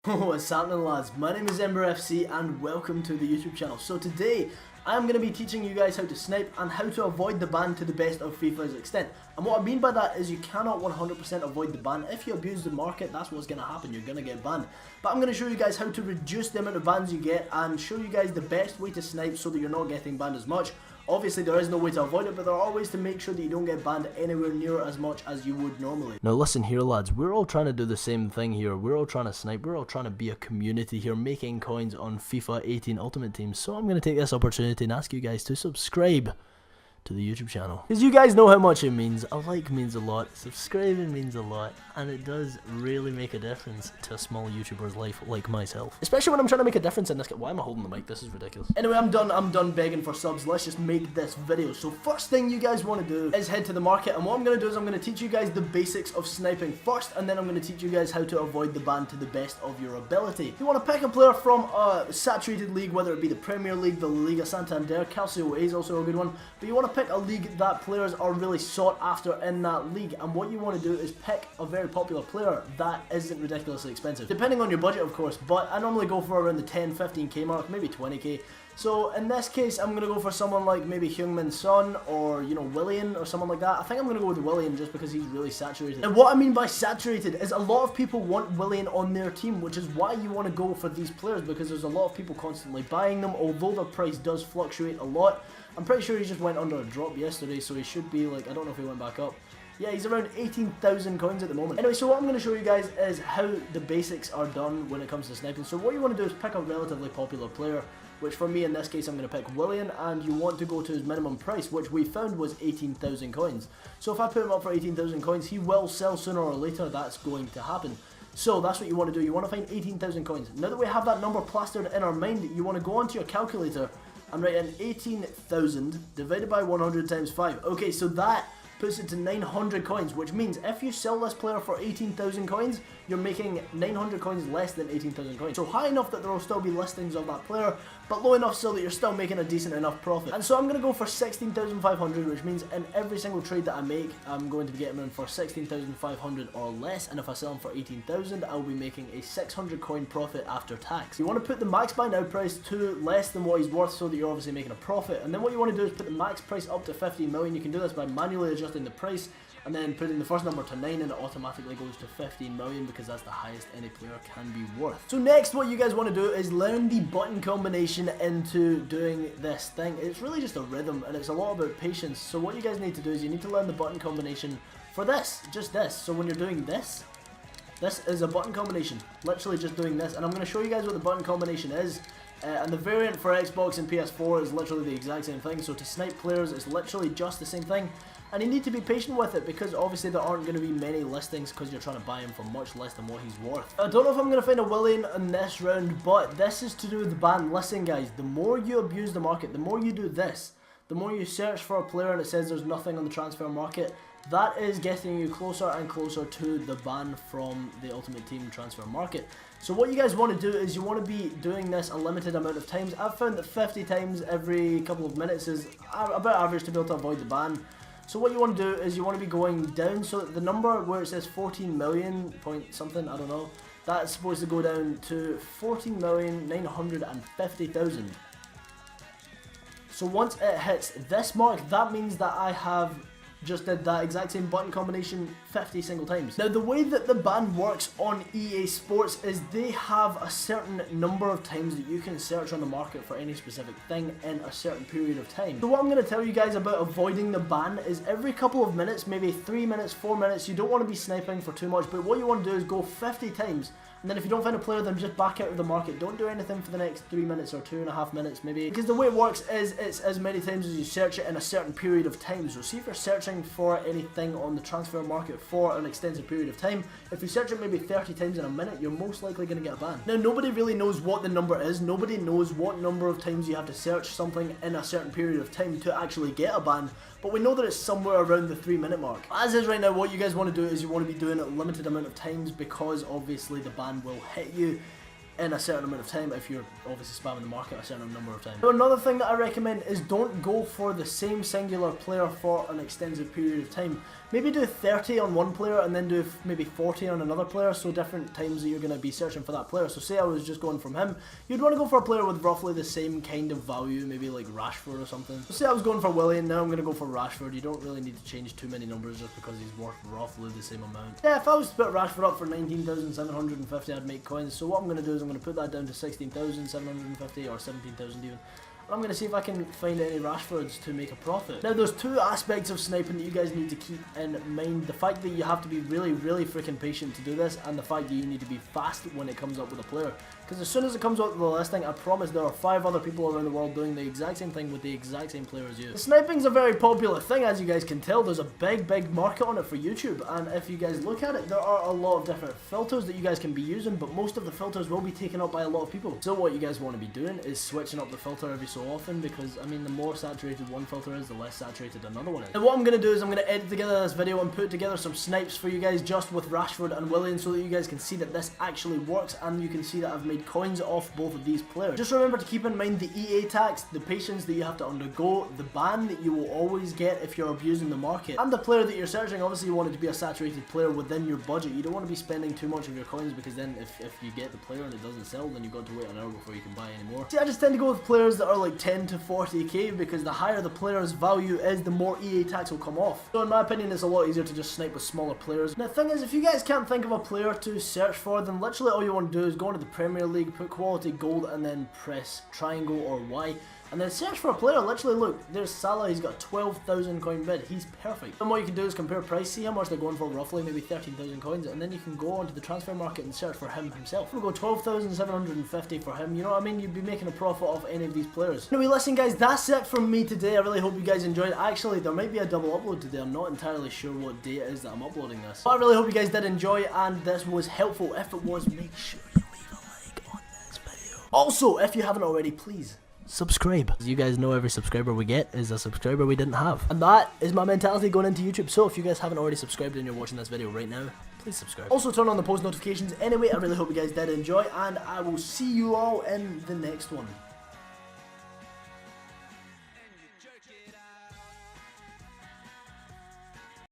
What's happening, lads? My name is EmberFC and welcome to the YouTube channel. So today I'm going to be teaching you guys how to snipe and how to avoid the ban to the best of FIFA's extent. And what I mean by that is you cannot 100% avoid the ban. If you abuse the market, that's what's going to happen. You're going to get banned. But I'm going to show you guys how to reduce the amount of bans you get and show you guys the best way to snipe so that you're not getting banned as much. Obviously there is no way to avoid it, but there are ways to make sure that you don't get banned anywhere near as much as you would normally. Now listen here, lads, we're all trying to do the same thing here. We're all trying to snipe, we're all trying to be a community here, making coins on FIFA 18 Ultimate Team. So I'm going to take this opportunity and ask you guys to subscribe to the YouTube channel, because you guys know how much it means. A like means a lot, subscribing means a lot, and it does really make a difference to a small YouTuber's life like myself, especially when I'm trying to make a difference in this. Why am I holding the mic? This is ridiculous. Anyway, I'm done begging for subs. Let's just make this video. So first thing you guys want to do is head to the market, and what I'm going to do is I'm going to teach you guys the basics of sniping first, and then I'm going to teach you guys how to avoid the ban to the best of your ability. You want to pick a player from a saturated league, whether it be the Premier League, the Liga Santander. Calcio A is also a good one, but you want to pick a league that players are really sought after in that league, and what you want to do is pick a very popular player that isn't ridiculously expensive, depending on your budget of course, but I normally go for around the 10-15k mark, maybe 20k. So in this case I'm going to go for someone like maybe Heung-min Son, or you know, Willian or someone like that. I think I'm going to go with Willian just because he's really saturated. And what I mean by saturated is a lot of people want Willian on their team, which is why you want to go for these players, because there's a lot of people constantly buying them, although their price does fluctuate a lot. I'm pretty sure he just went under a drop yesterday, so he should be like, I don't know if he went back up. Yeah, he's around 18,000 coins at the moment. Anyway, so what I'm going to show you guys is how the basics are done when it comes to sniping. So what you want to do is pick a relatively popular player, which for me in this case I'm going to pick Willian, and you want to go to his minimum price, which we found was 18,000 coins. So if I put him up for 18,000 coins, he will sell sooner or later. That's going to happen. So that's what you want to do. You want to find 18,000 coins. Now that we have that number plastered in our mind, you want to go onto your calculator and write in 18,000 divided by 100 times 5. Okay, so that puts it to 900 coins, which means if you sell this player for 18,000 coins, you're making 900 coins less than 18,000 coins. So high enough that there will still be listings of that player, but low enough so that you're still making a decent enough profit. And so I'm going to go for 16,500, which means in every single trade that I make, I'm going to be getting him for 16,500 or less, and if I sell him for 18,000, I'll be making a 600 coin profit after tax. You want to put the max buy now price to less than what he's worth so that you're obviously making a profit, and then what you want to do is put the max price up to 15 million. You can do this by manually adjusting the price and then putting the first number to 9, and it automatically goes to 15 million because that's the highest any player can be worth. So next, what you guys want to do is learn the button combination into doing this thing. It's really just a rhythm, and it's a lot about patience. So what you guys need to do is you need to learn the button combination for this, just this. So when you're doing this, this is a button combination, literally just doing this, and I'm going to show you guys what the button combination is. And the variant for Xbox and PS4 is literally the exact same thing, so to snipe players it's literally just the same thing, and you need to be patient with it because obviously there aren't going to be many listings because you're trying to buy him for much less than what he's worth. I don't know if I'm going to find a Willian in this round, but this is to do with the ban. Listen guys, the more you abuse the market, the more you do this, the more you search for a player and it says there's nothing on the transfer market, that is getting you closer and closer to the ban from the Ultimate Team transfer market. So what you guys want to do is you want to be doing this a limited amount of times. I've found that 50 times every couple of minutes is about average to be able to avoid the ban. So what you want to do is you want to be going down, so that the number where it says 14 million point something, I don't know, that's supposed to go down to 14,950,000. So once it hits this mark, that means that I have just did that exact same button combination 50 single times. Now the way that the ban works on EA Sports is they have a certain number of times that you can search on the market for any specific thing in a certain period of time. So what I'm going to tell you guys about avoiding the ban is every couple of minutes, maybe 3 minutes, 4 minutes, you don't want to be sniping for too much, but what you want to do is go 50 times. And then if you don't find a player, then just back out of the market. Don't do anything for the next 3 minutes or 2.5 minutes maybe. Because the way it works is it's as many times as you search it in a certain period of time. So see if you're searching for anything on the transfer market for an extensive period of time, if you search it maybe 30 times in a minute, you're most likely going to get a ban. Now nobody really knows what the number is. Nobody knows what number of times you have to search something in a certain period of time to actually get a ban. But we know that it's somewhere around the 3 minute mark. As is right now, what you guys want to do is you want to be doing it a limited amount of times because obviously the ban will hit you in a certain amount of time if you're obviously spamming the market a certain number of times. So another thing that I recommend is don't go for the same singular player for an extensive period of time. Maybe do 30 on one player and then do maybe 40 on another player, so different times that you're going to be searching for that player. So say I was just going from him, you'd want to go for a player with roughly the same kind of value, maybe like Rashford or something. So say I was going for Willian, now I'm going to go for Rashford. You don't really need to change too many numbers just because he's worth roughly the same amount. Yeah, if I was to put Rashford up for 19,750, I'd make coins. So what I'm going to do is I'm going to put that down to 16,750 or 17,000 even. I'm going to see if I can find any Rashfords to make a profit. Now there's two aspects of sniping that you guys need to keep in mind. The fact that you have to be really freaking patient to do this, and the fact that you need to be fast when it comes up with a player. Because as soon as it comes up with the listing, I promise there are 5 other people around the world doing the exact same thing with the exact same player as you. The sniping's a very popular thing, as you guys can tell. There's a big market on it for YouTube, and if you guys look at it, there are a lot of different filters that you guys can be using, but most of the filters will be taken up by a lot of people. So what you guys want to be doing is switching up the filter every so often, because I mean the more saturated one filter is, the less saturated another one is. Now what I'm going to do is I'm going to edit together this video and put together some snipes for you guys just with Rashford and Willian, so that you guys can see that this actually works, and you can see that I've made coins off both of these players. Just remember to keep in mind the EA tax, the patience that you have to undergo, the ban that you will always get if you're abusing the market, and the player that you're searching. Obviously you want it to be a saturated player within your budget. You don't want to be spending too much of your coins, because then if you get the player and it doesn't sell, then you've got to wait an hour before you can buy any more. See, I just tend to go with players that are like 10 to 40k, because the higher the player's value is, the more EA tax will come off. So in my opinion, it's a lot easier to just snipe with smaller players. Now the thing is, if you guys can't think of a player to search for, then literally all you want to do is go into the Premier League, put quality gold, and then press triangle or Y, and then search for a player. Literally look, there's Salah, he's got 12,000 coin bid, he's perfect. And what you can do is compare price, see how much they're going for roughly, maybe 13,000 coins, and then you can go onto the transfer market and search for him himself. We'll go 12,750 for him, you know what I mean? You'd be making a profit off any of these players. Anyway, listen guys, that's it from me today. I really hope you guys enjoyed. Actually, there might be a double upload today, I'm not entirely sure what day it is that I'm uploading this. But I really hope you guys did enjoy, and this was helpful. If it was, make sure you leave a like on this video. Also, if you haven't already, please subscribe. As you guys know, every subscriber we get is a subscriber we didn't have. And that is my mentality going into YouTube. So if you guys haven't already subscribed and you're watching this video right now, please subscribe. Also turn on the post notifications. Anyway, I really hope you guys did enjoy, and I will see you all in the next one.